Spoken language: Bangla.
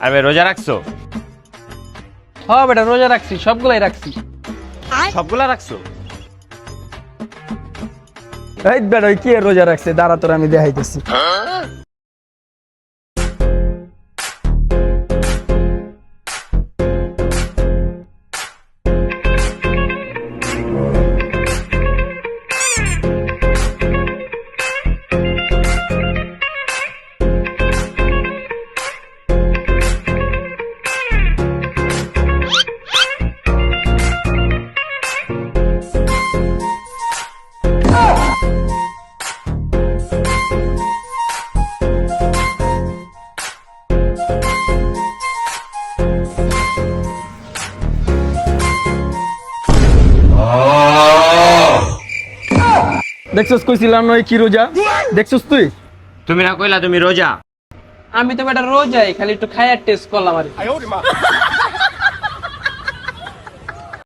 আমি রোজা রাখছো? হ্যাঁ বেটা রোজা রাখছি, সবগুলাই রাখছি। সবগুলা রাখছো? এই বেটা ওই কি রোজা রাখছে, দাঁড়া তোর আমি দেখাইতেছি। দেখছস কইছিলাম নয় কি রোজা, দেখছস তুই? তুমি না কইলা তুমি রোজা? আমি তো বেটা রোজাই, খালি একটু খায়ার টেস্ট করলাম আর কি।